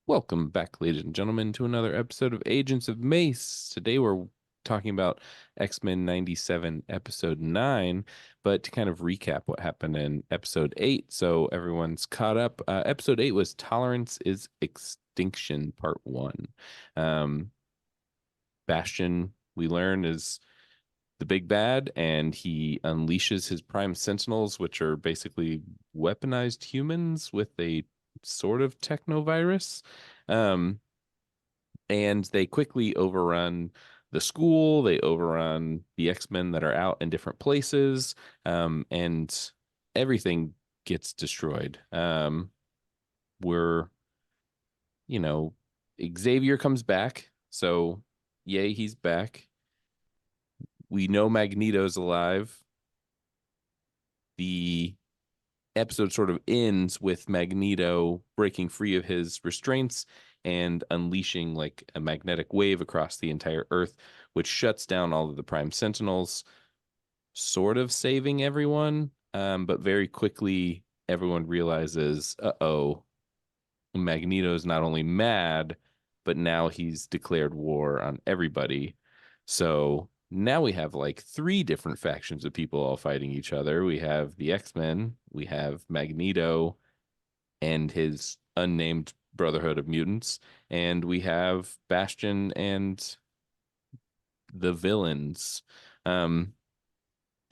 Welcome back, ladies and gentlemen, to another episode of Agents of Mace. Today we're talking about X-Men 97, episode 9, but to kind of recap what happened in episode 8, so everyone's caught up. Episode 8 was Tolerance is Extinction, part 1. Um, Bastion, we learn, is the big bad, and he unleashes his Prime Sentinels, which are basically weaponized humans with a sort of technovirus. Um, and they quickly overrun the school. They overrun the X-Men that are out in different places, and everything gets destroyed. We're, you know, Xavier comes back, so yay, he's back. We know Magneto's alive. The episode sort of ends with Magneto breaking free of his restraints and unleashing like a magnetic wave across the entire Earth, which shuts down all of the Prime Sentinels, sort of saving everyone. But very quickly, everyone realizes, uh-oh, Magneto's not only mad, but now he's declared war on everybody. So now we have like three different factions of people all fighting each other. We have the X-Men, we have Magneto and his unnamed Brotherhood of Mutants, and we have Bastion and the villains. Um,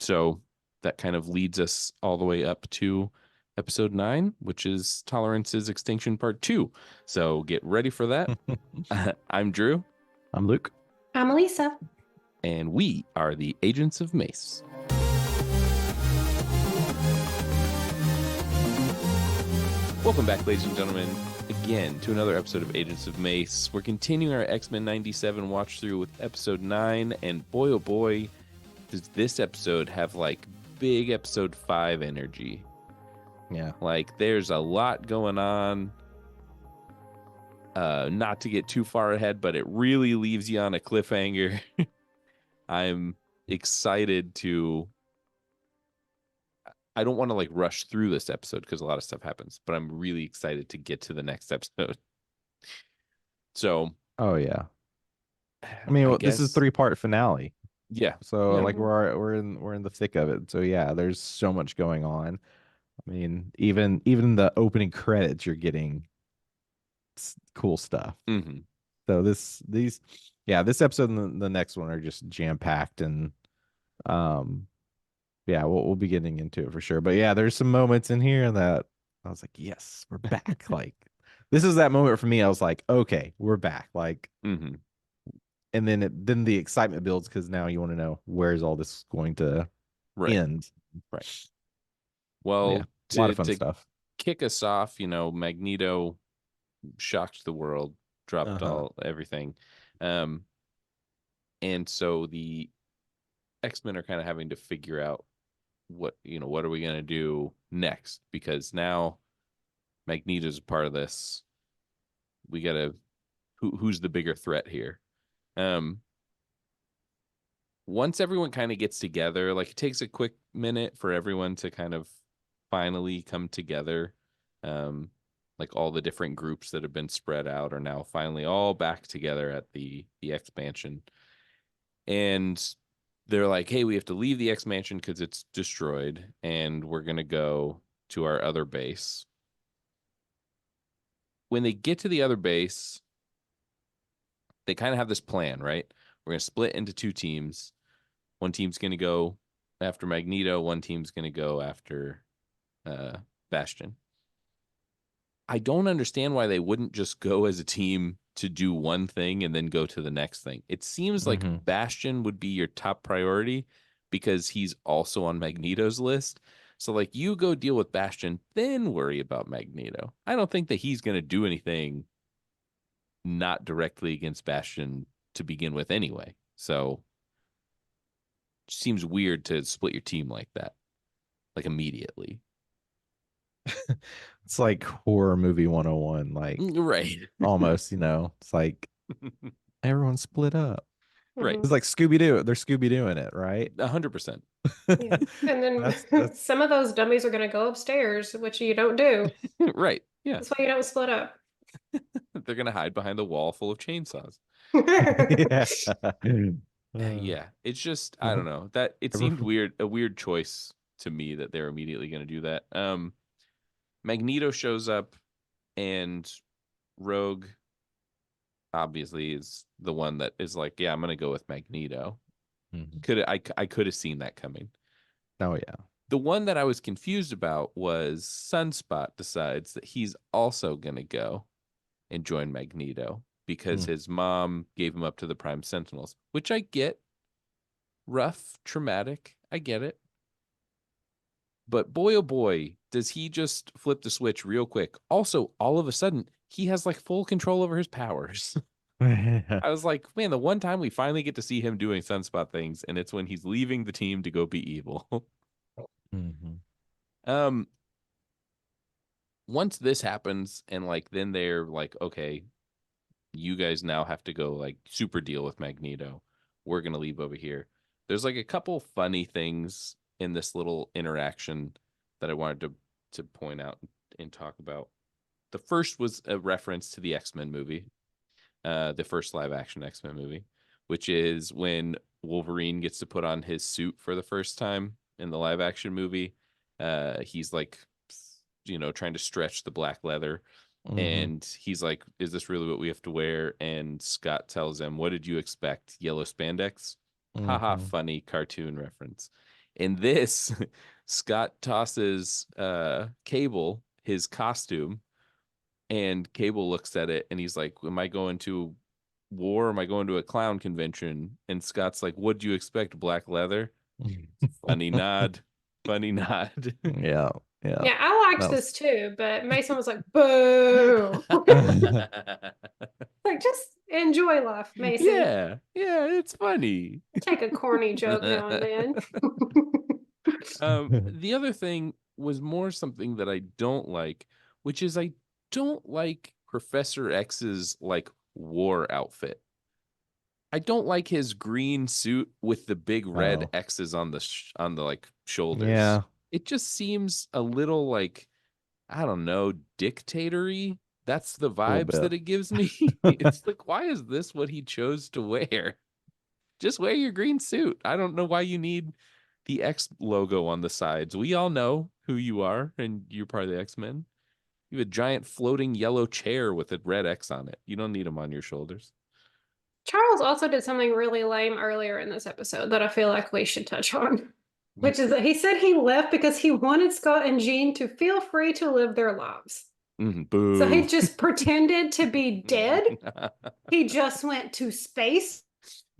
so that kind of leads us all the way up to episode 9, which is Tolerance's Extinction Part 2. So get ready for that. I'm Drew. I'm Luke. I'm Elisa. And we are the Agents of Mace. Welcome back, ladies and gentlemen, again to another episode of Agents of Mace. We're continuing our X-Men 97 watch through with episode 9, and boy oh boy, does this episode have like big episode 5 energy. Yeah. Like there's a lot going on. Not to get too far ahead, but it really leaves you on a cliffhanger. I'm excited to. I don't want to like rush through this episode because a lot of stuff happens, but I'm really excited to get to the next episode. So, oh yeah. I mean, this is 3-part finale. Yeah. So yeah. like we're in the thick of it. So yeah, there's so much going on. I mean, even the opening credits, you're getting cool stuff. Mm-hmm. So this episode and the next one are just jam packed, and yeah, we'll be getting into it for sure. But yeah, there's some moments in here that I was like, yes, we're back. Like this is that moment for me. I was like, okay, we're back. Like, mm-hmm. And then the excitement builds because now you want to know where's all this going to end. Right. Well, yeah, a lot of fun stuff. Kick us off, Magneto shocked the world, dropped everything. And so the X-Men are kind of having to figure out what are we going to do next? Because now Magneto's a part of this. We got to, who's the bigger threat here? Once everyone kind of gets together, like it takes a quick minute for everyone to kind of finally come together. Like all the different groups that have been spread out are now finally all back together at the X-Mansion. And they're like, hey, we have to leave the X-Mansion because it's destroyed, and we're going to go to our other base. When they get to the other base, they kind of have this plan, right? We're going to split into 2 teams. One team's going to go after Magneto. One team's going to go after Bastion. I don't understand why they wouldn't just go as a team to do one thing and then go to the next thing. It seems like Bastion would be your top priority because he's also on Magneto's list. So like you go deal with Bastion, then worry about Magneto. I don't think that he's going to do anything not directly against Bastion to begin with anyway. So it seems weird to split your team like that, like immediately. It's like horror movie 101, like right. Almost, it's like everyone split up. Right. It's like Scooby-Doo. They're Scooby-Dooing it, right? 100%. Yeah. And then some of those dummies are going to go upstairs, which you don't do. Right. Yeah. That's why you don't split up. they're gonna hide behind the wall full of chainsaws. Yeah. Yeah, it's just I don't Ever, know that it ever seemed weird, a weird choice to me that they're immediately gonna do that. Magneto shows up, and Rogue obviously is the one that is like, yeah, I'm gonna go with Magneto. Mhm. I could have seen that coming. Oh yeah. The one that I was confused about was Sunspot decides that he's also gonna go and join Magneto because Mm. his mom gave him up to the Prime Sentinels, which I get. Rough, traumatic. I get it. But boy, oh boy, does he just flip the switch real quick. Also, all of a sudden, he has like full control over his powers. I was like, man, the one time we finally get to see him doing Sunspot things, and it's when he's leaving the team to go be evil. Mhm. um, Once this happens, and like then they're like, okay, you guys now have to go like super deal with Magneto. We're gonna leave over here. There's like a couple funny things in this little interaction that I wanted to point out and talk about. The first was a reference to the X-Men movie, the first live action X-Men movie, which is when Wolverine gets to put on his suit for the first time in the live action movie. He's like, trying to stretch the black leather, Mhm. and he's like, is this really what we have to wear? And Scott tells him, what did you expect? Yellow spandex? Haha, Mhm. funny cartoon reference. In this, Scott tosses Cable his costume, and Cable looks at it and he's like, am I going to war? Am I going to a clown convention? And Scott's like, what do you expect? Black leather? Funny nod. Funny nod. Yeah. Yeah. Yeah, I liked That was this too, but Mason was like, boo. Like, just enjoy life, Mason. Yeah, yeah, it's funny. Take a corny joke now and then. The other thing was more something that I don't like, which is I don't like Professor X's like war outfit. I don't like his green suit with the big red oh. X's on the on the like shoulders. Yeah. It just seems a little like, I don't know, dictatory. That's the A little vibes bit. that it gives me. It's like, why is this what he chose to wear? Just wear your green suit. I don't know why you need the X logo on the sides. We all know who you are, and you're part of the X-Men. You have a giant floating yellow chair with a red X on it. You don't need them on your shoulders. Charles also did something really lame earlier in this episode that I feel like we should touch on, which is that he said he left because he wanted Scott and Jean to feel free to live their lives. So he Boo. just pretended to be dead. He just went to space.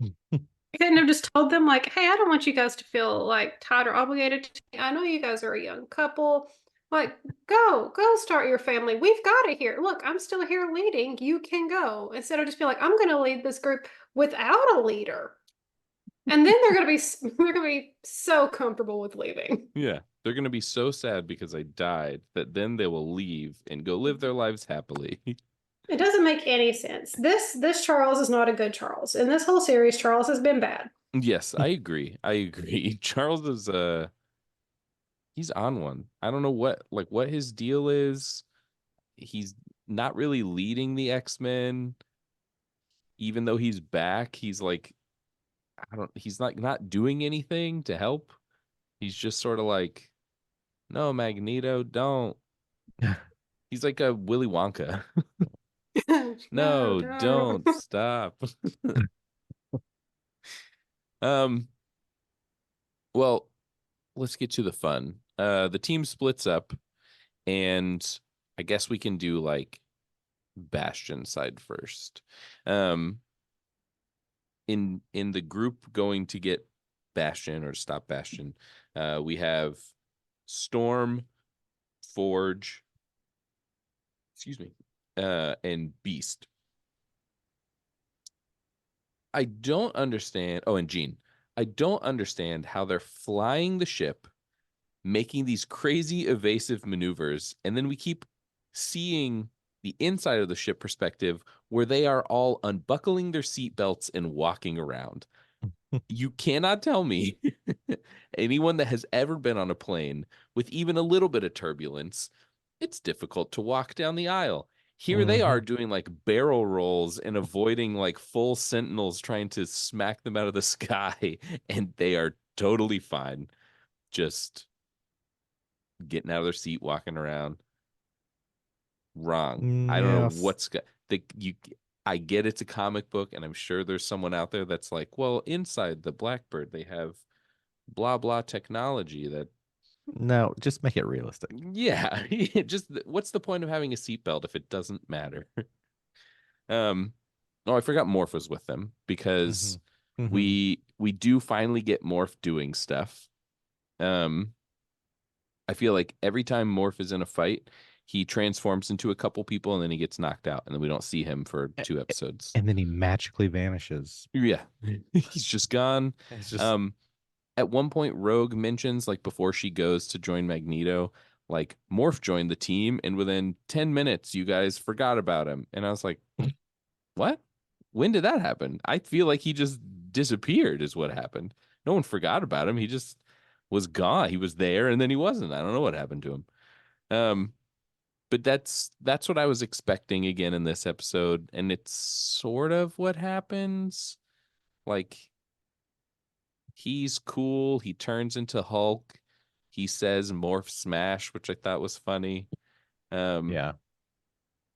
He couldn't have just told them, like, hey, I don't want you guys to feel like tied or obligated to me. I know you guys are a young couple. Like, go start your family. We've got it here. Look, I'm still here leading. You can go. Instead of just be like, I'm going to lead this group without a leader. And then they're gonna be so comfortable with leaving. Yeah. They're going to be so sad because I died that then they will leave and go live their lives happily. It doesn't make any sense. This Charles is not a good Charles. In this whole series, Charles has been bad. Yes, I agree. I agree. Charles is he's on one. I don't know what his deal is. He's not really leading the X-Men, even though he's back. He's like, I don't he's not doing anything to help. He's just sort of like, no, Magneto, don't. He's like a Willy Wonka. No, No, don't. don't stop. um well, let's get to the fun. The team splits up, and I guess we can do like Bastion side first. Um, in the group going to get Bastion or to stop Bastion, we have Storm, Forge, excuse me, and Beast. I don't understand. Oh, and Jean. I don't understand how they're flying the ship, making these crazy evasive maneuvers, and then we keep seeing the inside of the ship perspective where they are all unbuckling their seatbelts and walking around. You cannot tell me anyone that has ever been on a plane with even a little bit of turbulence, it's difficult to walk down the aisle. Here they are Mhm. doing like barrel rolls and avoiding like full sentinels trying to smack them out of the sky, and they are totally fine. Just getting out of their seat, walking around. Wrong. I don't know Yes. what's got the you. I get it's a comic book, and I'm sure there's someone out there that's like, well, inside the Blackbird, they have blah blah technology that, No, just make it realistic. yeah, just what's the point of having a seatbelt if it doesn't matter? Um, oh, I forgot Morph was with them Hmm. because Hmm. we do finally get Morph doing stuff. Um, I feel like every time Morph is in a fight, he transforms into a couple people and then he gets knocked out, and then we don't see him for 2 episodes. And then he magically vanishes. Yeah, he's just gone. It's just Um, at one point, Rogue mentions like before she goes to join Magneto, like Morph joined the team, and within 10 minutes, you guys forgot about him. And I was like, what? When did that happen? I feel like he just disappeared, is what happened. No one forgot about him. He just was gone. He was there and then he wasn't. I don't know what happened to him. Um, but that's what I was expecting again in this episode, and it's sort of what happens. Like he's cool. He turns into Hulk. He says morph smash, which I thought was funny. Um, yeah,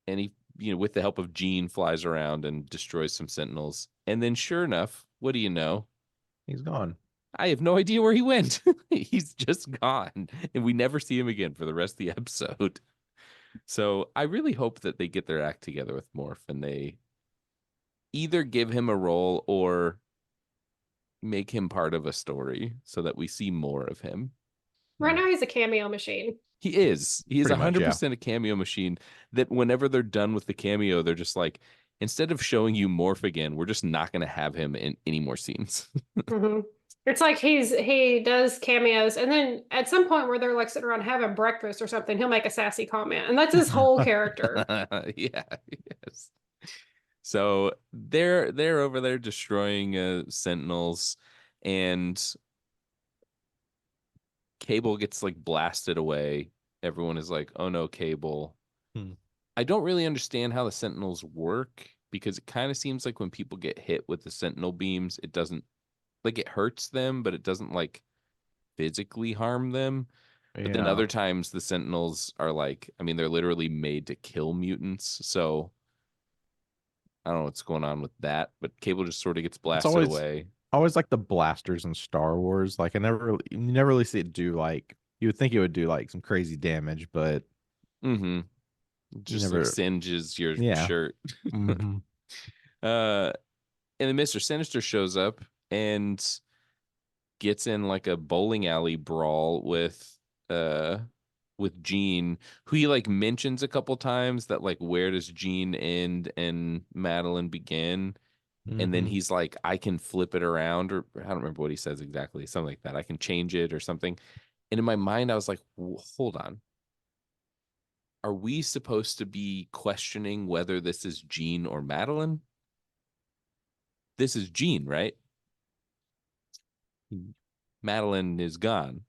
and he, with the help of Jean, flies around and destroys some Sentinels. And then, sure enough, what do you know? he's gone. I have no idea where he went. He's just gone, and we never see him again for the rest of the episode. So I really hope that they get their act together with Morph and they either give him a role or make him part of a story so that we see more of him. Right Mm. now, he's a cameo machine. He is. He is Pretty much, yeah. 100% a cameo machine that whenever they're done with the cameo, they're just like, instead of showing you Morph again, we're just not going to have him in any more scenes. Hmm. It's like he does cameos, and then at some point where they're like sitting around having breakfast or something, he'll make a sassy comment, and that's his whole character. Yeah, yes. So they're over there destroying Sentinels, and Cable gets like blasted away. Everyone is like, "Oh no, Cable." Hmm. I don't really understand how the Sentinels work because it kind of seems like when people get hit with the Sentinel beams, it doesn't like it hurts them, but it doesn't like physically harm them. But then Yeah. other times the Sentinels are like, I mean, they're literally made to kill mutants. So I don't know what's going on with that, but Cable just sort of gets It's blasted always away. always like the blasters in Star Wars. Like you never really see it do like you would think it would do like some crazy damage, but Mm-hmm. you Just like never. singes your Yeah. shirt. Hmm. uh, and then Mr. Sinister shows up and gets in like a bowling alley brawl uh with Jean, who he like mentions a couple times that like where does Jean end and Madeline begin? And then Hmm. he's like, I can flip it around, or I don't remember what he says exactly, something like that. I can change it or something. And in my mind, I was like, hold on. Are we supposed to be questioning whether this is Jean or Madeline? This is Jean, right? Madeline is gone.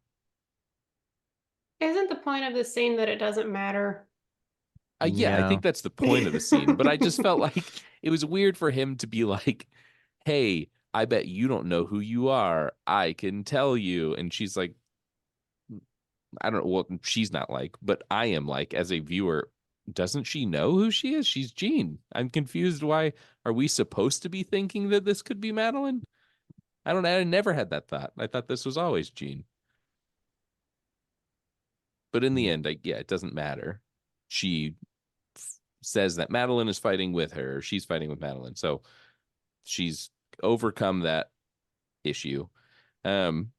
Isn't the point of this scene that it doesn't matter? Yeah, I Yeah. think that's the point of the scene. But I just felt like it was weird for him to be like, hey, I bet you don't know who you are. I can tell you. And she's like, I don't know what she's not like, but I am like, as a viewer, doesn't she know who she is? She's Jean. I'm confused. Why are we supposed to be thinking that this could be Madeline? I never had that thought. I thought this was always Jean. But in the end, yeah, it doesn't matter. She says that Madeline is fighting with her, or she's fighting with Madeline. So she's overcome that issue. Um,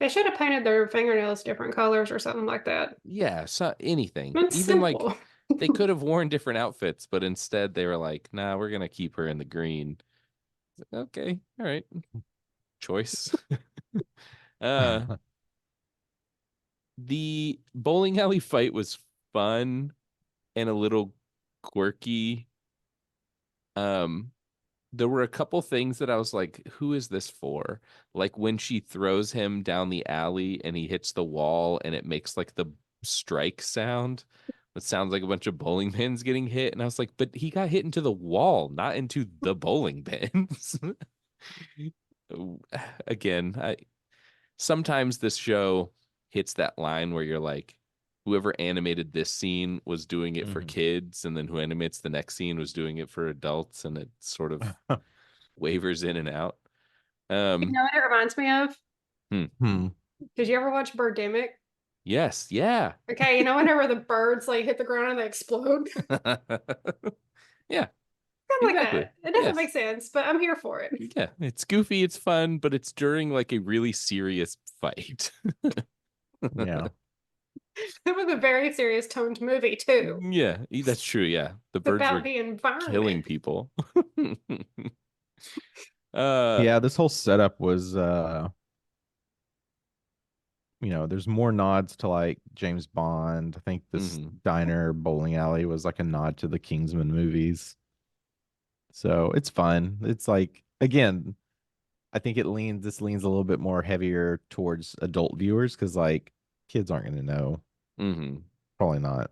They should have painted their fingernails different colors or something like that. yeah, so anything. It's Even like simple. they could have worn different outfits, but instead they were like, nah, we're gonna keep her in the green. Okay, all right. Choice. uh the bowling alley fight was fun and a little quirky. Um there were a couple things that I was like, who is this for? Like when she throws him down the alley and he hits the wall and it makes like the strike sound. It sounds like a bunch of bowling pins getting hit. And I was like, but he got hit into the wall, not into the bowling pins. Again, sometimes this show hits that line where you're like, whoever animated this scene was doing it for kids, and then who animates the next scene was doing it for adults, and it sort of wavers in and out. You know what it reminds me of? Hmm. Did you ever watch Birdemic? Yes, yeah. Okay, you know whenever the birds like hit the ground and they explode? Yeah, Kind of like exactly. that. It doesn't Yes. make sense, but I'm here for it. Yeah, it's goofy, it's fun, but it's during like a really serious fight. Yeah. It was a very serious toned movie too. Yeah, that's true. Yeah, the It's birds about were the killing environment. people. Yeah, this whole setup was there's more nods to like James Bond. I think this mhm, diner bowling alley was like a nod to the Kingsman movies. So it's fun. It's like, again, I think this leans a little bit more heavier towards adult viewers because like kids aren't going to know. mhm. Probably not,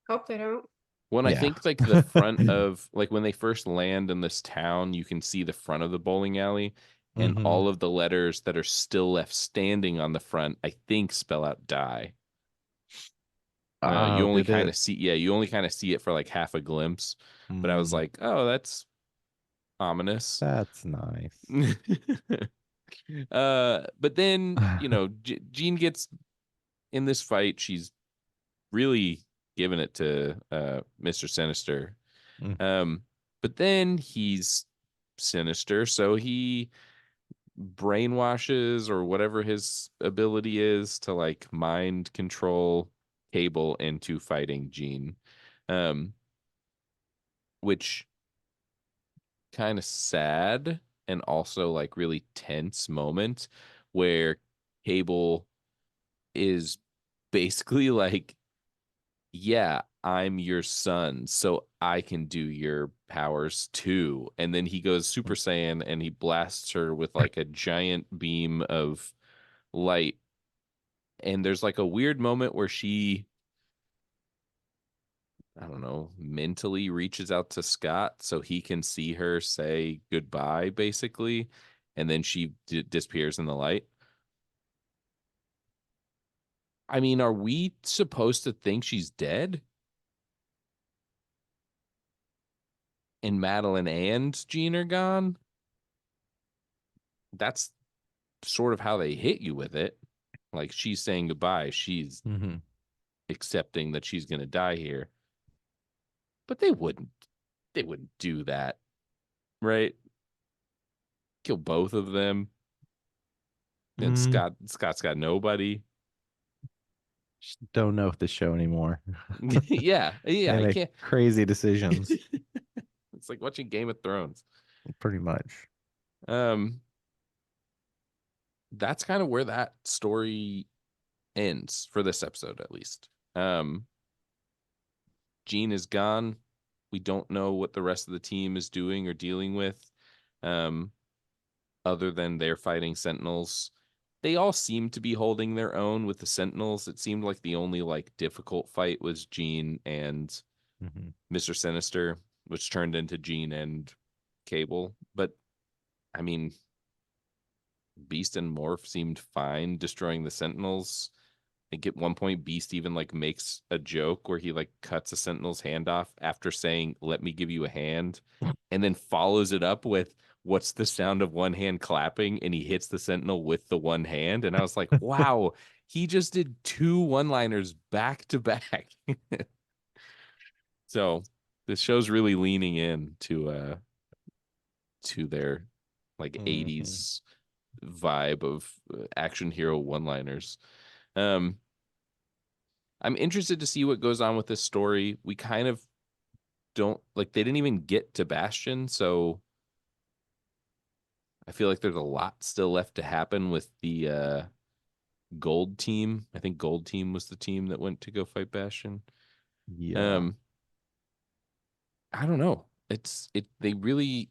Hope they don't. When I Yeah. think like the front of like when they first land in this town, you can see the front of the bowling alley, and Hmm. all of the letters that are still left standing on the front, I think, spell out die. You Oh, only did kind it? of see, yeah, you only kind of see it for like half a glimpse. But I was Mm, like, oh, that's ominous. that's nice. But then, Jean gets in this fight. She's really giving it to Mr. Sinister. Mm. Um, but then he's sinister, so he brainwashes or whatever his ability is to like mind control Cable into fighting Jean. Um, which kind of sad and also like really tense moment where Cable is basically like, yeah, I'm your son, so I can do your powers too. And then he goes Super Saiyan and he blasts her with like a giant beam of light. And there's like a weird moment where she, I don't know, mentally reaches out to Scott so he can see her say goodbye, basically. And then she disappears in the light. I mean, are we supposed to think she's dead? And Madeline and Jean are gone? That's sort of how they hit you with it. Like she's saying goodbye. She's Hmm. accepting that she's going to die here. But they wouldn't do that, right? Kill both of them. And Mm, Scott's got nobody. just don't know the show anymore. Yeah, They I make can't. crazy decisions, It's like watching Game of Thrones. pretty much. Um, that's kind of where that story ends for this episode, at least. Jean is gone. We don't know what the rest of the team is doing or dealing with, um, other than they're fighting Sentinels. They all seem to be holding their own with the Sentinels. It seemed like the only like difficult fight was Jean and Hmm. Mr. Sinister, which turned into Jean and Cable. But I mean, Beast and Morph seemed fine destroying the Sentinels. I think at one point Beast even like makes a joke where he like cuts a Sentinel's hand off after saying, "Let me give you a hand," and then follows it up with, "What's the sound of one hand clapping?" And he hits the Sentinel with the one hand. And I was like, wow, he just did two one-liners back to back. So this show's really leaning in to their like Hmm. 80s vibe of action hero one-liners. Um, I'm interested to see what goes on with this story. We kind of don't like they didn't even get to Bastion, so I feel like there's a lot still left to happen with the Gold team. I think Gold team was the team that went to go fight Bastion. Yeah. Um, I don't know. They really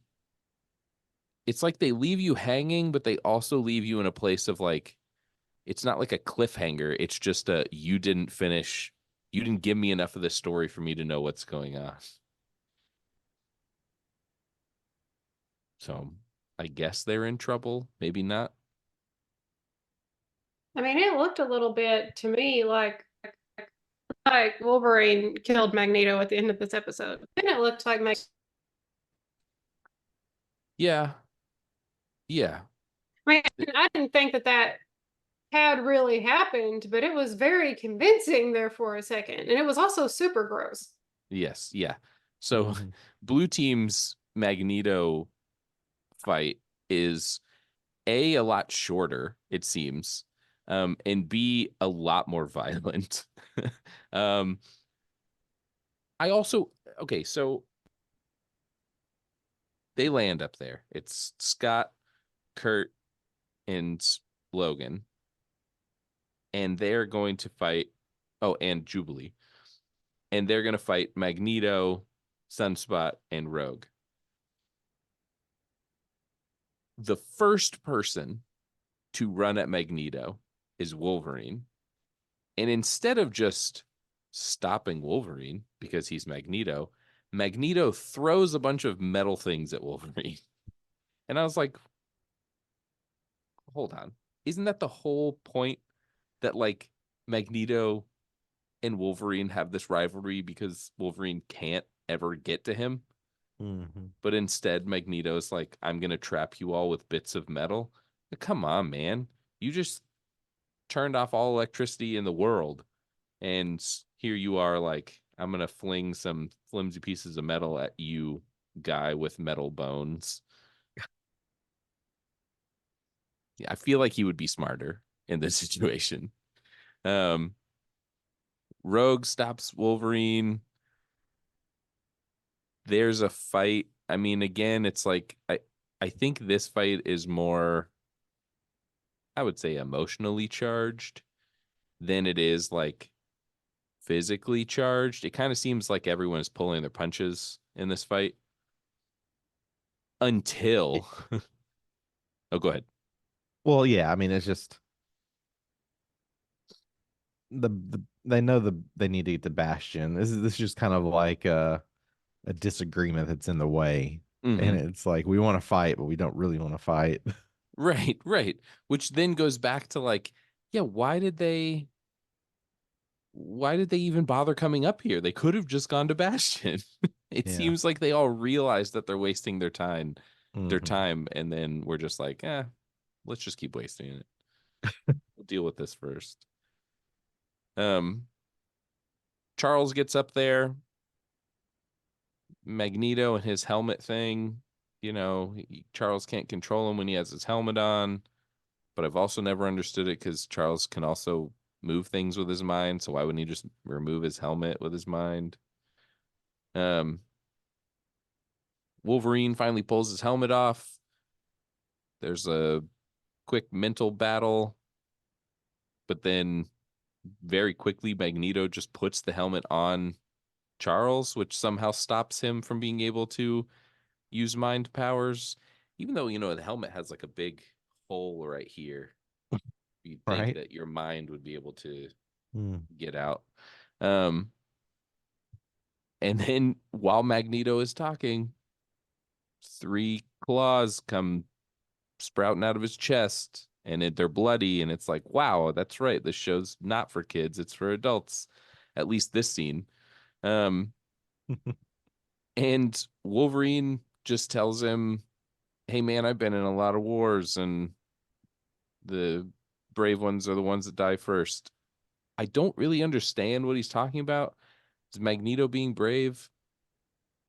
it's like they leave you hanging, but they also leave you in a place of like it's not like a cliffhanger. It's just a you didn't finish You didn't give me enough of this story for me to know what's going on. So I guess they're in trouble. Maybe not. I mean, it looked a little bit to me like Wolverine killed Magneto at the end of this episode. And it looked like Yeah. Yeah. I mean, I didn't think that had really happened, but it was very convincing there for a second. And it was also super gross. Yes. Yeah. So blue team's Magneto fight is A lot shorter, it seems, and B, a lot more violent. um, I also, okay, so they land up there. It's Scott, Kurt, and Logan, and they're going to fight, oh, and Jubilee, and they're going to fight Magneto, Sunspot, and Rogue. The first person to run at Magneto is Wolverine. And instead of just stopping Wolverine because he's Magneto, Magneto throws a bunch of metal things at Wolverine. And I was like, hold on. Isn't that the whole point that like Magneto and Wolverine have this rivalry because Wolverine can't ever get to him? Mm-hmm. But instead, Magneto's like, I'm going to trap you all with bits of metal. Come on, man. You just turned off all electricity in the world. And here you are like, I'm going to fling some flimsy pieces of metal at you, guy with metal bones. Yeah, I feel like he would be smarter in this situation. Rogue stops Wolverine. There's a fight. I mean, again, it's like I think this fight is more, I would say, emotionally charged than it is like physically charged. It kind of seems like everyone is pulling their punches in this fight until oh, go ahead. Well, yeah, I mean, it's just they know they need to get the Bastion. This is just kind of like a disagreement that's in the way, and Mm-hmm. it's like we want to fight, but we don't really want to fight. Right, right. Which then goes back to like, yeah, why did they even bother coming up here? They could have just gone to Bastion. It Yeah. seems like they all realize that they're wasting their Mm-hmm. time, and then we're just like, let's just keep wasting it. We'll deal with this first. Charles gets up there, Magneto and his helmet thing. Charles can't control him when he has his helmet on, but I've also never understood it because Charles can also move things with his mind. So why wouldn't he just remove his helmet with his mind? Um, Wolverine finally pulls his helmet off. There's a quick mental battle, but then very quickly Magneto just puts the helmet on Charles, which somehow stops him from being able to use mind powers. Even though, the helmet has like a big hole right here. You'd think Right. that your mind would be able to Mm. get out. Um, and then while Magneto is talking, 3 claws come sprouting out of his chest, and they're bloody. And it's like, wow, that's right. This show's not for kids; it's for adults. At least this scene. Um, and Wolverine just tells him, "Hey, man, I've been in a lot of wars, and the brave ones are the ones that die first." I don't really understand what he's talking about. Is Magneto being brave?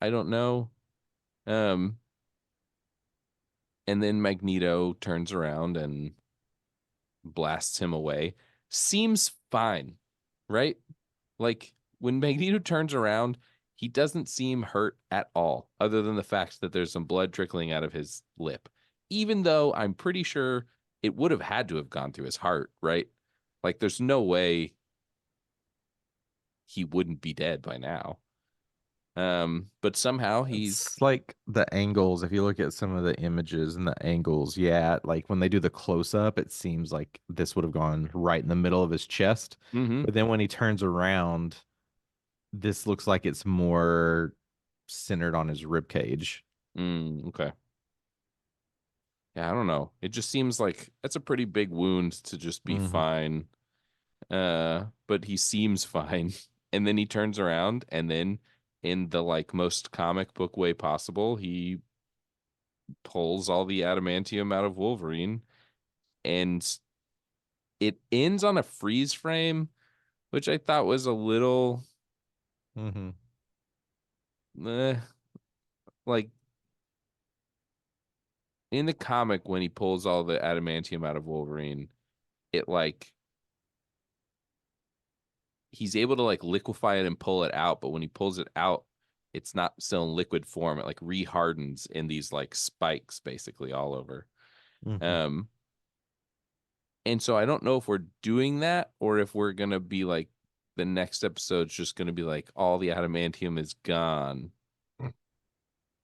I don't know. Um, and then Magneto turns around and blasts him away. Seems fine, right? Like when Magneto turns around, he doesn't seem hurt at all, other than the fact that there's some blood trickling out of his lip. Even though I'm pretty sure it would have had to have gone through his heart, right? Like there's no way he wouldn't be dead by now. But somehow he's It's like the angles. If you look at some of the images and the angles, yeah, like when they do the close up, it seems like this would have gone right in the middle of his chest. mm-hmm, But then when he turns around, this looks like it's more centered on his rib cage. Okay. Yeah, I don't know. It just seems like that's a pretty big wound to just be fine. But he seems fine. And then he turns around and then in the like most comic book way possible, he pulls all the adamantium out of Wolverine and it ends on a freeze frame, which I thought was a little eh, like in the comic when he pulls all the adamantium out of Wolverine, it like he's able to like liquefy it and pull it out, but when he pulls it out, it's not still in liquid form. It like rehardens in these like spikes basically all over. And so I don't know if we're doing that or if we're gonna be like the next episode's just gonna be like all the adamantium is gone.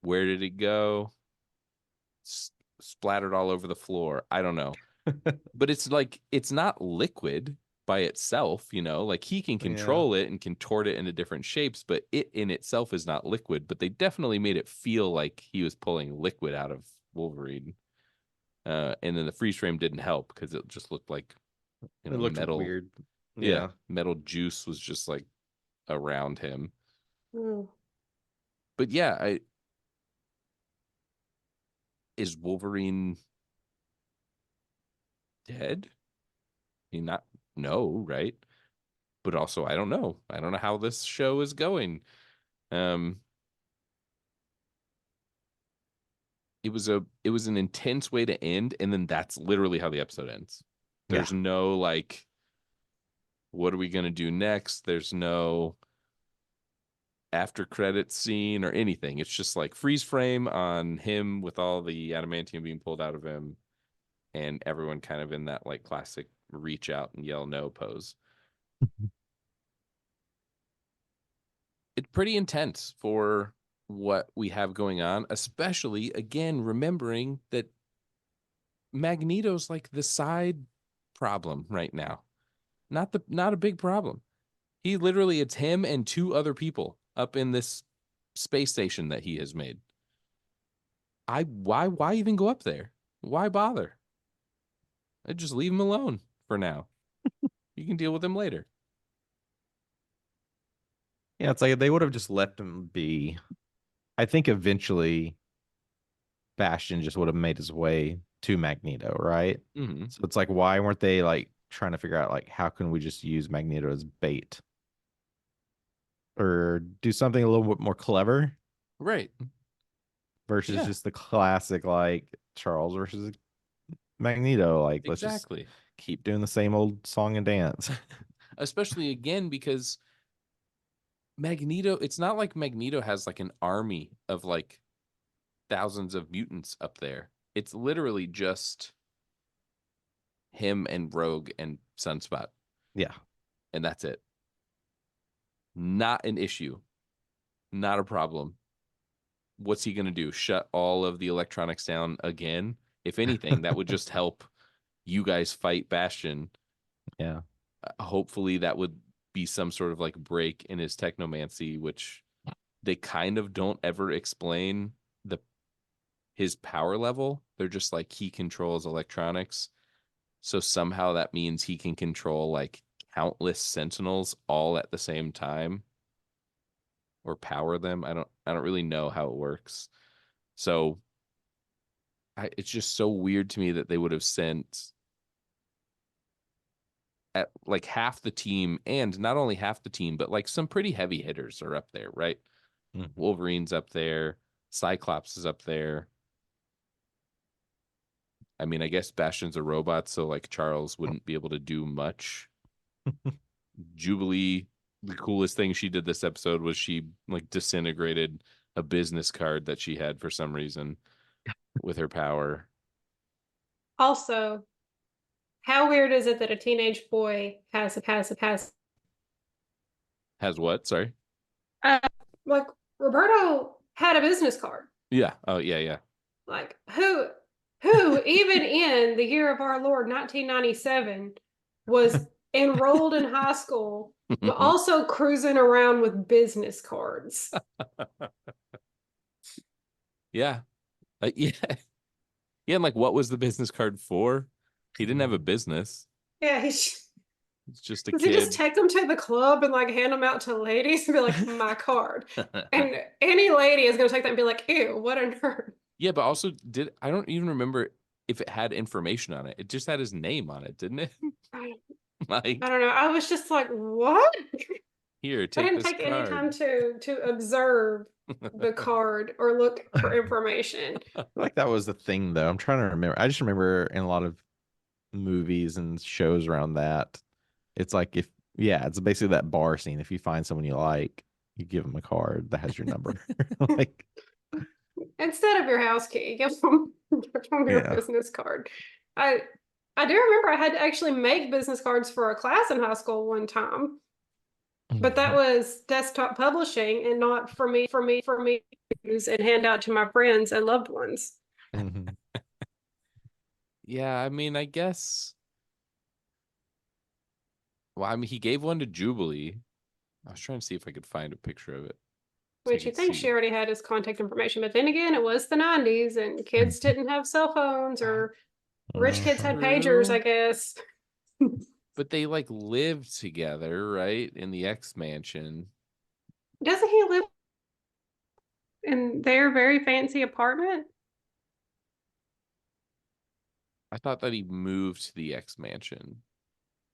Where did it go? Splattered all over the floor. I don't know. But it's like it's not liquid by itself, like he can control it and contort it into different shapes, but it in itself is not liquid. But they definitely made it feel like he was pulling liquid out of Wolverine. And then the freeze frame didn't help because it just looked like it looked metal weird. Yeah, metal juice was just like around him. But yeah, is Wolverine dead? Not no, right? But also I don't know. I don't know how this show is going. It was an intense way to end, and then that's literally how the episode ends. There's no like, what are we gonna do next? There's no after credits scene or anything. It's just like freeze frame on him with all the adamantium being pulled out of him, and everyone kind of in that like classic reach out and yell no pose. It's pretty intense for what we have going on, especially again remembering that Magneto's like the side problem right now. Not a big problem. He literally it's him and two other people up in this space station that he has made. Why even go up there? Why bother? I just leave him alone for now. You can deal with him later. Yeah, it's like they would have just left him be. I think eventually Bastion just would have made his way to Magneto, right? So it's like, why weren't they like trying to figure out like how can we just use Magneto as bait or do something a little bit more clever, right? Versus just the classic like Charles versus Magneto. Like let's just keep doing the same old song and dance. Especially again because Magneto, it's not like Magneto has like an army of like thousands of mutants up there. It's literally just him and Rogue and Sunspot. Yeah. And that's it. Not an issue. Not a problem. What's he going to do? Shut all of the electronics down again? If anything, that would just help you guys fight Bastion. Yeah. Hopefully that would be some sort of like break in his technomancy, which they kind of don't ever explain his power level. They're just like he controls electronics. So somehow that means he can control like countless sentinels all at the same time or power them. I don't really know how it works. So it's just so weird to me that they would have sent at like half the team, and not only half the team, but like some pretty heavy hitters are up there, right? Wolverine's up there, Cyclops is up there. I mean, I guess Bastion's a robot, so like Charles wouldn't be able to do much. Jubilee, the coolest thing she did this episode was she like disintegrated a business card that she had for some reason with her power. Also, how weird is it that a teenage boy has what? Sorry. Like Roberto had a business card. Yeah. Oh yeah, yeah. Like who even in the year of our Lord 1997 was enrolled in high school, but also cruising around with business cards. Yeah. Yeah. Yeah, and like what was the business card for? He didn't have a business. Yeah, It's just a does he just kid. take them to the club and like hand them out to ladies and be like, my card? And any lady is gonna take that and be like, ew, what a nerd. Yeah, but also I don't even remember if it had information on it. It just had his name on it, didn't it? I Like, don't know. I was just like, what? here, I take didn't this take any time card. to observe the card or look for information. I feel like that was the thing though. I'm trying to remember. I just remember in a lot of movies and shows around that, it's like if yeah, it's basically that bar scene. If you find someone you like, you give them a card that has your number. Like, Instead of your house key, give them your yeah. business card. I I do remember I had to actually make business cards for a class in high school one time, but that was desktop publishing and not for me to use and hand out to my friends and loved ones. Mhm. Yeah, I mean, I guess. Well, I mean, he gave one to Jubilee. I was trying to see if I could find a picture of it so you Which you could think she see. already had his contact information, but then again, it was the 90s and kids didn't have cell phones or rich kids had pagers, I True. guess. But they like lived together, right? In the X mansion. Doesn't he live in their very fancy apartment? I thought that he moved to the X mansion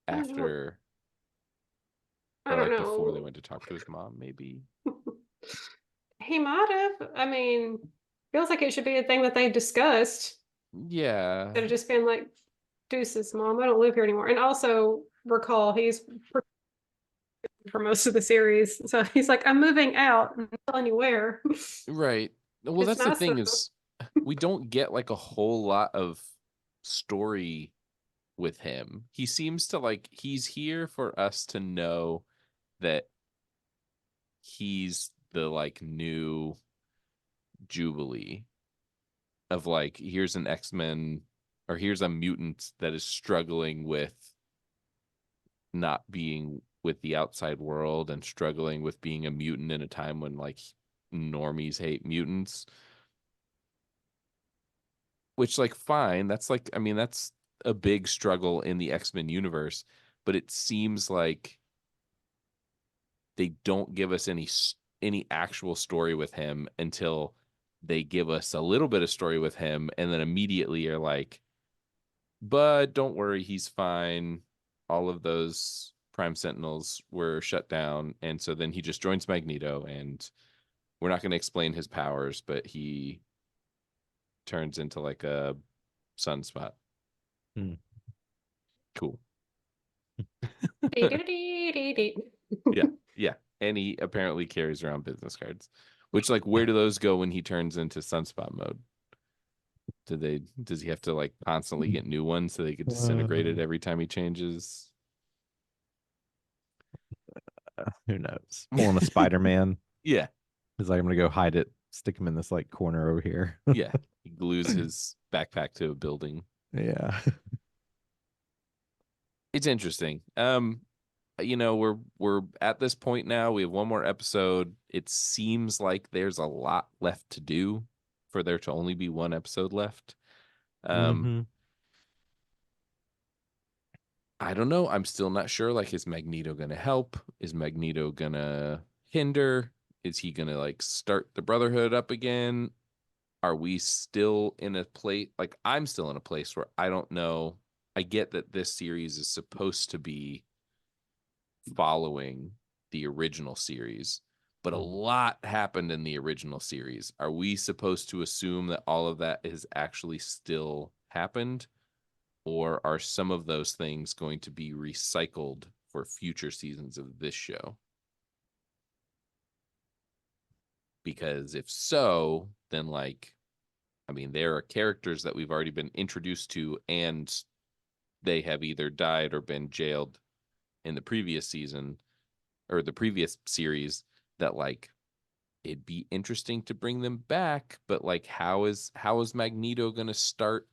I don't, after I or don't like before they know. went to talk to his mom, maybe. He might have. I mean, feels like it should be a thing that they discussed Yeah. instead of just being like, deuces, mom, I don't live here anymore. And also recall he's for most of the series. So he's like, I'm moving out. I'm not telling you where. Right. Well, It's that's the nice thing though. is we don't get like a whole lot of story with him. He seems to like he's here for us to know that he's the like new Jubilee of like here's an X-Men or here's a mutant that is struggling with not being with the outside world and struggling with being a mutant in a time when like normies hate mutants, which like fine, that's like I mean that's a big struggle in the X-Men universe, but it seems like they don't give us any actual story with him until they give us a little bit of story with him and then immediately are like, but don't worry, he's fine. All of those Prime Sentinels were shut down. And so then he just joins Magneto, and we're not going to explain his powers, but he turns into like a sunspot. Hmm. Cool. Dee-dee-dee-dee-dee. Yeah. Yeah. And he apparently carries around business cards, which, like, where do those go when he turns into sunspot mode? Does he have to like constantly get new ones so they get disintegrated every time he changes? Who knows? Pulling a Spider-Man. Yeah. He's like, I'm gonna go hide it, stick him in this like corner over here. Yeah. He glues his backpack to a building. Yeah. It's interesting. You know, we're at this point now. We have one more episode. It seems like there's a lot left to do for there to only be one episode left. Hmm. I don't know. I'm still not sure. Like, is Magneto gonna help? Is Magneto gonna hinder? Is he gonna like start the Brotherhood up again? Are we still in a place like I'm still in a place where I don't know. I get that this series is supposed to be following the original series, but a lot happened in the original series. Are we supposed to assume that all of that has actually still happened? Or are some of those things going to be recycled for future seasons of this show? Because if so, then like, I mean, there are characters that we've already been introduced to, and they have either died or been jailed in the previous season or the previous series that like it'd be interesting to bring them back, but like how is Magneto going to start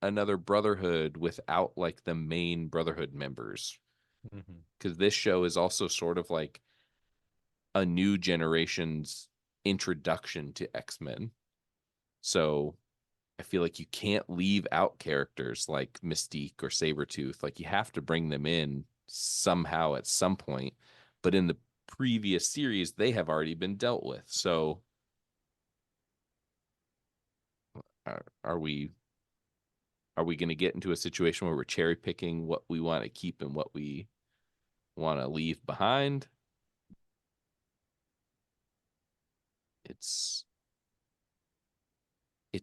another brotherhood without like the main brotherhood members? because this show is also sort of like a new generation's introduction to X-Men. So I feel like you can't leave out characters like Mystique or Sabretooth. Like you have to bring them in somehow at some point. But in the previous series, they have already been dealt with. So are we going to get into a situation where we're cherry picking what we want to keep and what we want to leave behind? It's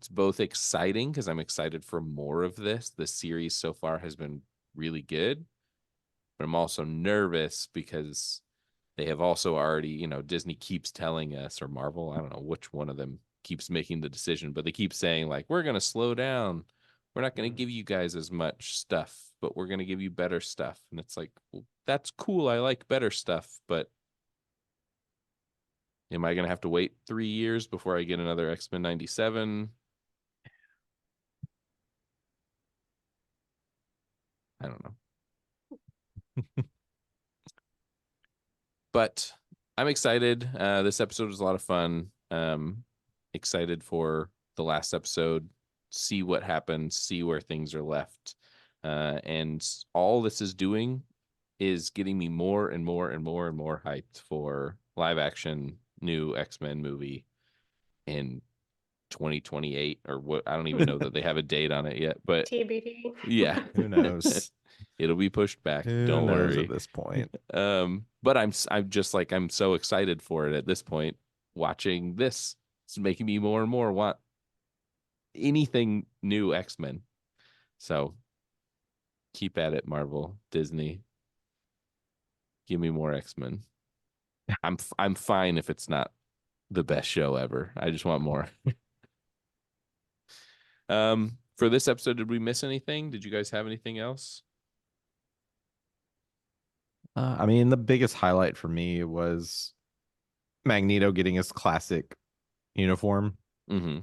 both exciting because I'm excited for more of this. The series so far has been really good, but I'm also nervous because they have also already, Disney keeps telling us, or Marvel, I don't know which one of them keeps making the decision, but they keep saying, like, we're going to slow down. We're not going to give you guys as much stuff, but we're going to give you better stuff. And it's like, well, that's cool. I like better stuff, but am I going to have to wait 3 years before I get another X-Men 97? I don't know. But I'm excited. This episode was a lot of fun. Excited for the last episode, see what happens, see where things are left. And all this is doing is getting me more and more and more and more hyped for live action new X-Men movie in 2028 or what. I don't even know that they have a date on it yet, but TBD. yeah. Who knows? It'll be pushed back. Who Don't knows worry. at this point. But I'm just like, I'm so excited for it at this point. Watching this, it's making me more and more want anything new X-Men. So keep at it, Marvel, Disney. Give me more X-Men. I'm fine if it's not the best show ever. I just want more. For this episode, did we miss anything? Did you guys have anything else? I mean, the biggest highlight for me was Magneto getting his classic uniform. Mm-hmm.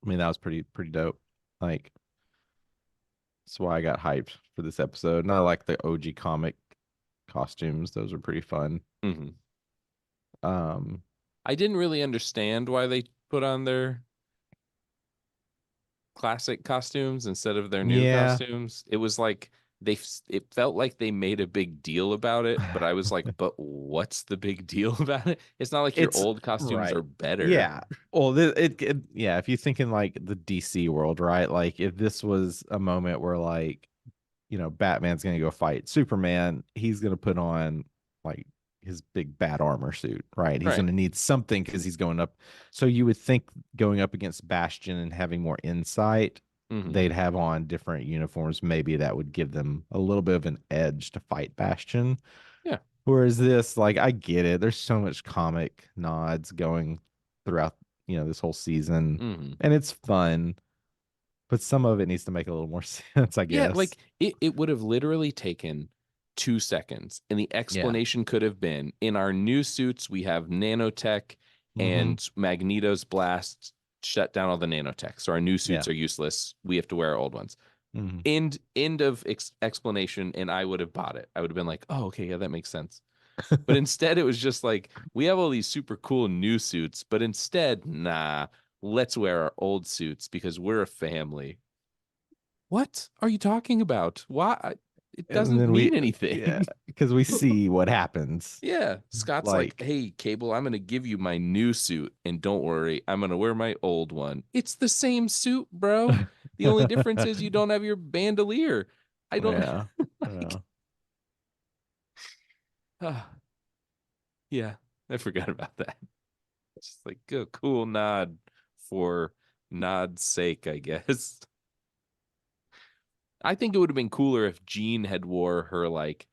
I mean, that was pretty dope. Like, that's why I got hyped for this episode. And I like the OG comic costumes; those are pretty fun. Mm-hmm. Um, I didn't really understand why they put on their classic costumes instead of their new yeah, costumes. It was like it felt like they made a big deal about it, but I was like, but what's the big deal about it? It's not like your it's old costumes right. are better. Yeah. Well, yeah, if you think in like the DC world, right? Like if this was a moment where like, Batman's gonna go fight Superman, he's gonna put on like his big bat armor suit, right? He's Right. gonna need something because he's going up. So you would think going up against Bastion and having more insight, Mm-hmm. they'd have on different uniforms. Maybe that would give them a little bit of an edge to fight Bastion. Yeah. Whereas this, like, I get it. There's so much comic nods going throughout, this whole season, Mm-hmm. and it's fun, but some of it needs to make a little more sense, I Yeah, guess. like it would have literally taken 2 seconds, and the Yeah. explanation could have been in our new suits, we have nanotech Mm-hmm. and Magneto's blast shut down all the nanotech. So our new Yeah. suits are useless. We have to wear our old ones. Mm-hmm. End of explanation, and I would have bought it. I would have been like, oh, okay, yeah, that makes sense. But instead, it was just like, we have all these super cool new suits, but instead, nah, let's wear our old suits because we're a family. What are you talking about? Why? It And doesn't then mean anything. yeah, because we see what happens. Yeah. Scott's like, Like, hey, Cable, I'm going to give you my new suit. And don't worry, I'm going to wear my old one. It's the same suit, bro. The only difference is you don't have your bandolier. I don't yeah, like, yeah, I forgot about that. Just like a cool nod for nod's sake, I guess. I think it would have been cooler if Jean had wore her like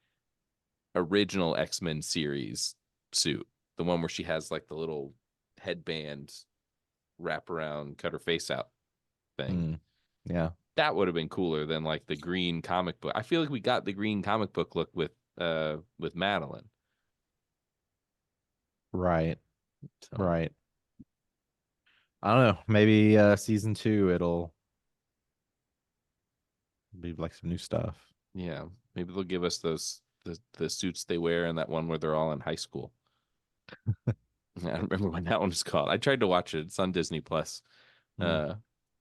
original X-Men series suit, the one where she has like the little headband wrap around, cut her face out thing. Yeah, That would have been cooler than like the green comic book. I feel like we got the green comic book look with Madeline. right, So right. I don't know. Maybe season 2 it'll be like some new stuff. yeah, maybe they'll give us those the suits they wear and that one where they're all in high school. I don't remember what that one is called. I tried to watch it. It's on Disney Plus. Mm.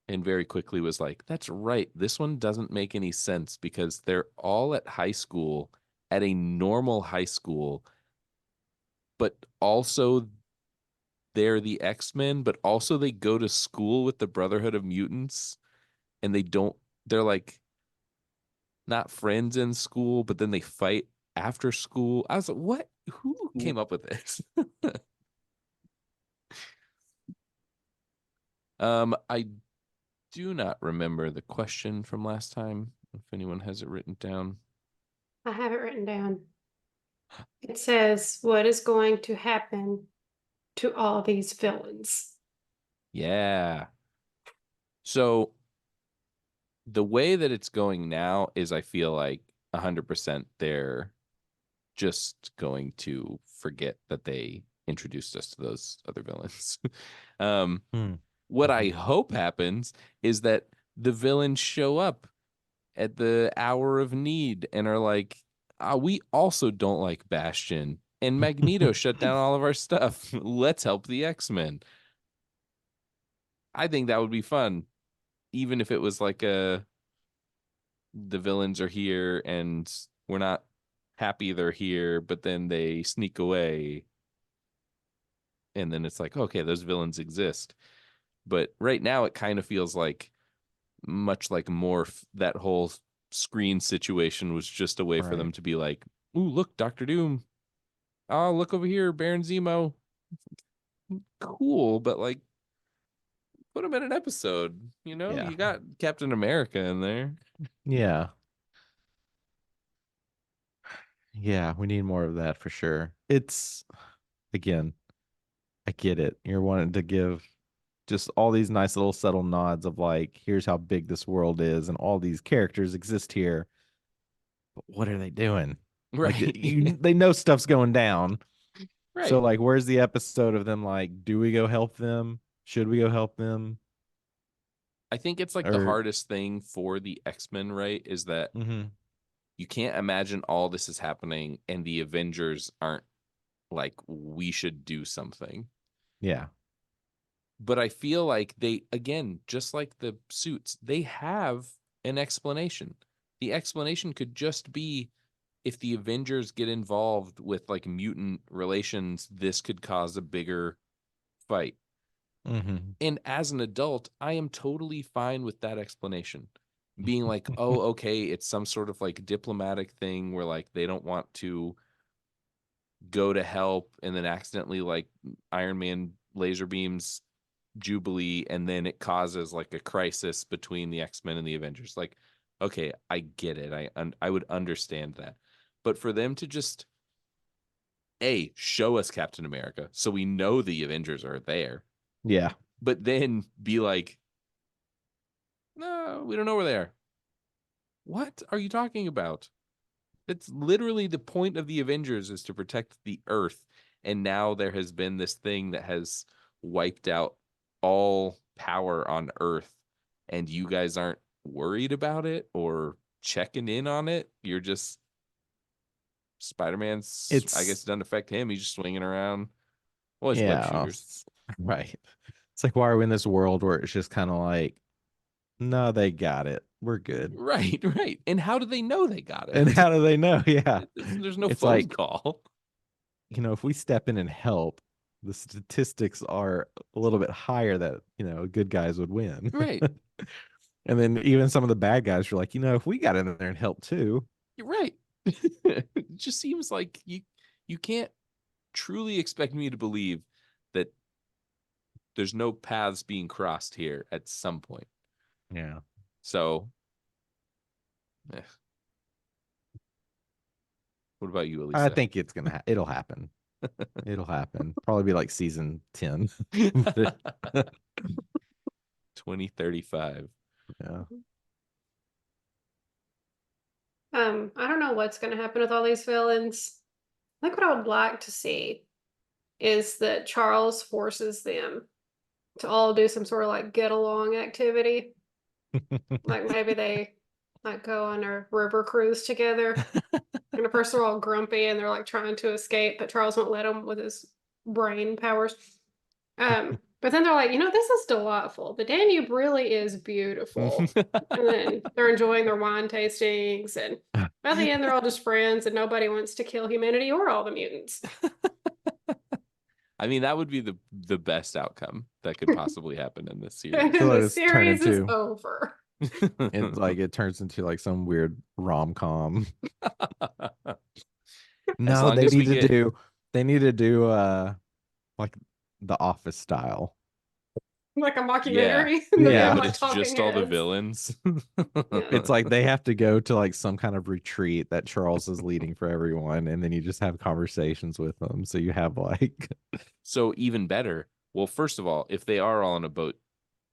And very quickly was like, that's right. This one doesn't make any sense because they're all at high school, at a normal high school, but also they're the X-Men, but also they go to school with the Brotherhood of Mutants and they're like not friends in school, but then they fight after school. I was like, what? Who came up with this? I do not remember the question from last time. If anyone has it written down. I have it written down. It says, what is going to happen to all these villains? Yeah. So the way that it's going now is I feel like 100% they're just going to forget that they introduced us to those other villains. um, Mm. what I Mhm. hope happens is that the villains show up at the hour of need and are like, we also don't like Bastion. And Magneto shut down all of our stuff. Let's help the X-Men. I think that would be fun. Even if it was like the villains are here and we're not happy they're here, but then they sneak away. And then it's like, okay, those villains exist. But right now it kind of feels like much like Morph, that whole screen situation was just a way for Right. them to be like, ooh, look, Doctor Doom. Oh, look over here, Baron Zemo. Cool, but like put him in an episode. You know, Yeah. you got Captain America in there. Yeah. Yeah. We need more of that for sure. It's, again, I get it. You're wanting to give just all these nice little subtle nods of like, here's how big this world is, and all these characters exist here. But what are they doing? Like, Right. they know stuff's going down. So, Right. like, where's the episode of them? Like, do we go help them? Should we go help them? I think it's like the Or, hardest thing for the X-Men, right? Is that mm-hmm. you can't imagine all this is happening and the Avengers aren't like, we should do something. Yeah. But I feel like they, again, just like the suits, they have an explanation. The explanation could just be if the Avengers get involved with like mutant relations, this could cause a bigger fight. Mm-hmm. And as an adult, I am totally fine with that explanation. Being like, oh, okay, it's some sort of like diplomatic thing where like they don't want to go to help and then accidentally like Iron Man laser beams Jubilee and then it causes like a crisis between the X-Men and the Avengers. Like, okay, I get it. I would understand that. But for them to just show us Captain America so we know the Avengers are there, Yeah. but then be like, no, we don't know where they are. What are you talking about? It's literally the point of the Avengers is to protect the Earth. And now there has been this thing that has wiped out all power on Earth. And you guys aren't worried about it or checking in on it. You're just Spider-Man's, I guess It's, it doesn't affect him. He's just swinging around. Well, his web yeah. shooters. Right. It's like, why are we in this world where it's just kind of like, no, they got it. We're good. Right, right. And how do they know they got And it? how do they know? Yeah. There's no It's phone like, call. if we step in and help, the statistics are a little bit higher that, good guys would win. Right. And then even some of the bad guys are like, if we got in there and helped too. You're right. It just seems like you can't truly expect me to believe that there's no paths being crossed here at some point. Yeah. So, what about you, I Elisa? think it'll happen. It'll happen. Probably be like season 10. But 2035. yeah. I don't know what's going to happen with all these villains. Like what I would like to see is that Charles forces them to all do some sort of like get along activity. Like maybe they like go on a river cruise together. And at first they're all grumpy and they're like trying to escape, but Charles won't let them with his brain powers. But then they're like, this is delightful. The Danube really is beautiful. And then they're enjoying their wine tastings, and by the end they're all just friends and nobody wants to kill humanity or all the mutants. I mean, that would be the best outcome that could possibly happen in this And series. then let the us turn series is into- over. It's like it turns into like some weird rom-com. No, long as we get- they need to do like The Office style. Like a mockumentary. Yeah, Yeah, They're but like it's talking just all the heads. villains. It's like they have to go to like some kind of retreat that Charles is leading for everyone, and then you just have conversations with them. So you have like So even better. Well, first of all, if they are all on a boat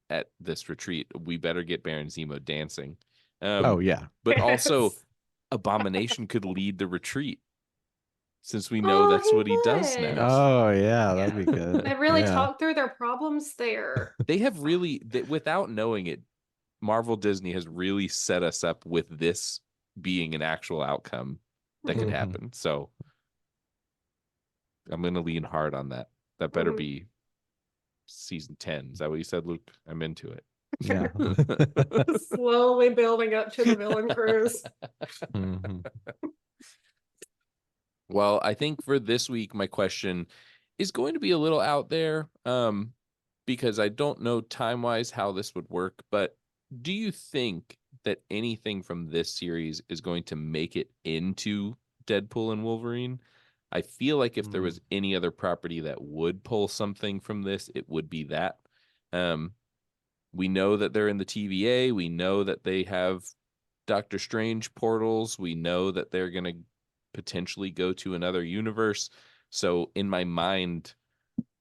at this retreat, we better get Baron Zemo dancing. oh yeah. But also, Yes. Abomination could lead the retreat, since we know Oh, that's he what he does would. now. Oh yeah, that'd be good. They really Yeah. talk through their problems there. They have really, without knowing it, Marvel Disney has really set us up with this being an actual outcome that could Mhm. happen. So I'm going to lean hard on that. That better Mhm. be season 10. Is that what you said, Luke? I'm into it. Yeah. Slowly building up to the villain cruise. Mhm. Well, I think for this week, my question is going to be a little out there, because I don't know time-wise how this would work, but do you think that anything from this series is going to make it into Deadpool and Wolverine? I feel like if there was any other property that would pull something from this, it would be that. We know that they're in the TVA. We know that they have Doctor Strange portals. We know that they're going to potentially go to another universe. So in my mind,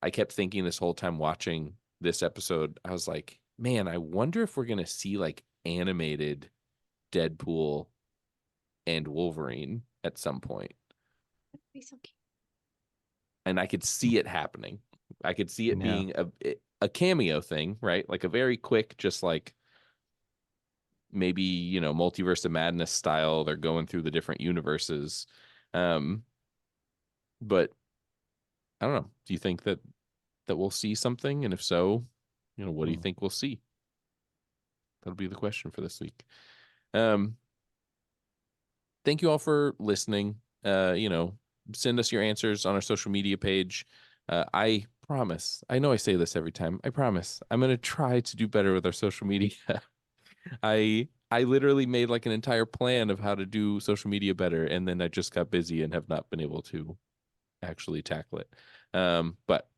I kept thinking this whole time watching this episode, I was like, man, I wonder if we're going to see like animated Deadpool and Wolverine at some point. That'd be so cute. And I could see it happening. I could see it Yeah. being a cameo thing, right? Like a very quick, just like maybe, Multiverse of Madness style. They're going through the different universes. But I don't know. Do you think that we'll see something? And if so, what do you think we'll see? That'll be the question for this week. Thank you all for listening. Send us your answers on our social media page. I promise. I know I say this every time. I promise. I'm going to try to do better with our social media. I literally made like an entire plan of how to do social media better, and then I just got busy and have not been able to actually tackle it. But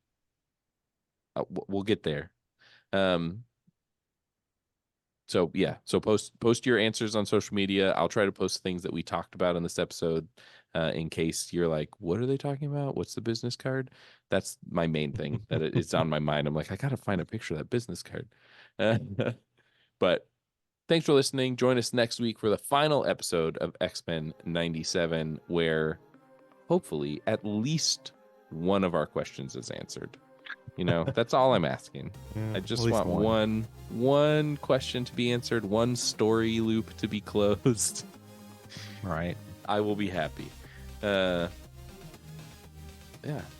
we'll get there. So yeah, so post your answers on social media. I'll try to post things that we talked about in this episode, in case you're like, what are they talking about? What's the business card? That's my main thing that it's on my mind. I'm like, I gotta find a picture of that business card. But thanks for listening. Join us next week for the final episode of X-Men 97, where hopefully at least one of our questions is answered. That's all I'm asking. Yeah, I just at least want one question to be answered, one story loop to be closed. Right. I will be happy. Yeah,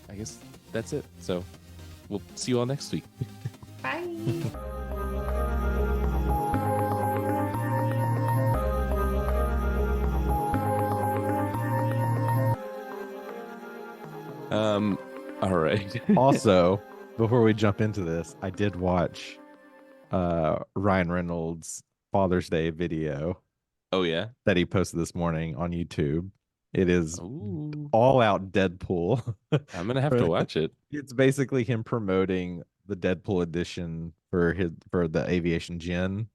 I guess that's it. So we'll see you all next week. Bye. All right. Also, before we jump into this, I did watch Ryan Reynolds' Father's Day video Oh yeah. that he posted this morning on YouTube. It is Ooh. all out Deadpool. I'm gonna have to watch it. It's basically him promoting the Deadpool edition for the Aviation Gin.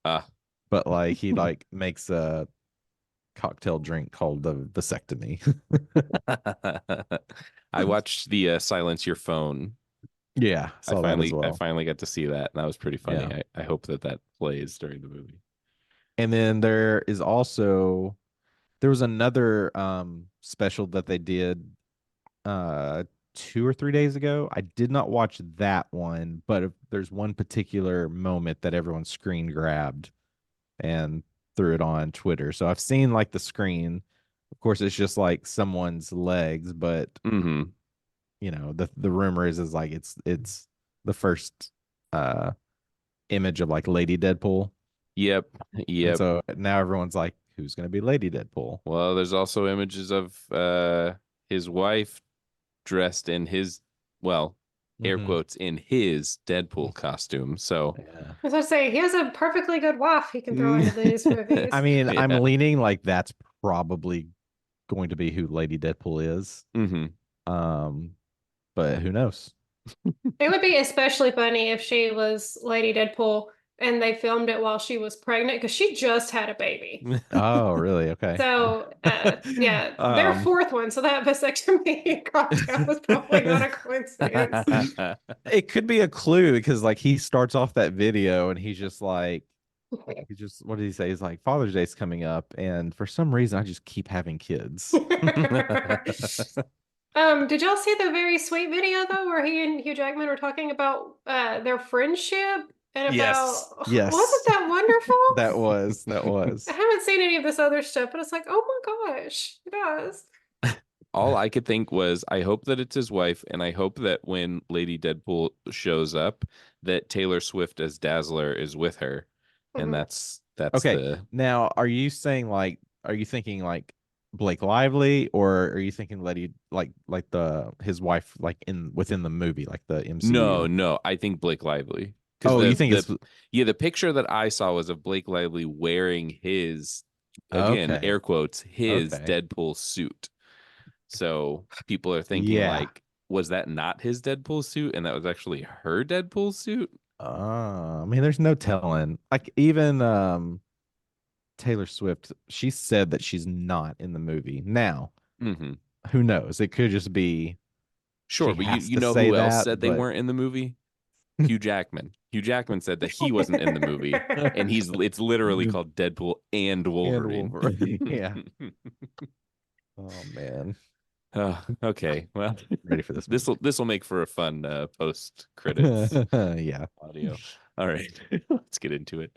But like he like makes a cocktail drink called the vasectomy. I watched the Silence Your Phone. Yeah, saw that as I well. finally got to see that, and that was pretty funny. Yeah. I hope that plays during the movie. And then there was another special that they did 2 or 3 days ago. I did not watch that one, but there's one particular moment that everyone screen grabbed, and threw it on Twitter. So I've seen like the screen. Of course, it's just like someone's legs, but Mm-hmm. you know, the rumor is like it's the first uh image of like Lady Deadpool. Yep. And Yep. so now everyone's like, who's gonna be Lady Deadpool? Well, there's also images of his wife dressed in his, well, air Mm-hmm. quotes, in his Deadpool costume. So Yeah. As I say, he has a perfectly good wife he can throw into these I movies. mean, I'm yeah. leaning like that's probably going to be who Lady Deadpool is. Mm-hmm. Um, but who knows? It would be especially funny if she was Lady Deadpool and they filmed it while she was pregnant because she just had a baby. Oh, really? Okay. So, yeah, their Um, fourth one. So that vasectomy cropped out was probably not a coincidence. it could be a clue because like he starts off that video and he's just like he just what did he say? He's like Father's Day's coming up and for some reason I just keep having kids. Did y'all see the very sweet video though, where he and Hugh Jackman were talking about their friendship and Yes. about wasn't Yes. that wonderful? That was. I haven't seen any of this other stuff, but it's like, oh my gosh, it does. All I could think was, I hope that it's his wife, and I hope that when Lady Deadpool shows up, that Taylor Swift as Dazzler is with her, and Mhm. that's Okay. the Now, are you saying like are you thinking like Blake Lively or are you thinking Letty like the his wife like in within the movie like the no, MCU? no. I think Blake Lively, because Oh, you think the it's yeah, the picture that I saw was of Blake Lively wearing his, again, okay. air quotes, his Okay. Deadpool suit. So people are thinking Yeah. like, was that not his Deadpool suit, and that was actually her Deadpool suit? I mean, there's no telling. Like even Taylor Swift, she said that she's not in the movie. Now, Mm-hmm. who knows? It could just be Sure, she but you has you to know say who else that, said they but weren't in the movie? Hugh Jackman. Hugh Jackman said that he wasn't in the movie, and it's literally called Deadpool and and Wolverine. Wolverine. Yeah. Oh man. Okay, well, Ready for this this will make for a fun post credits movie. Yeah. audio. All right, let's get into it.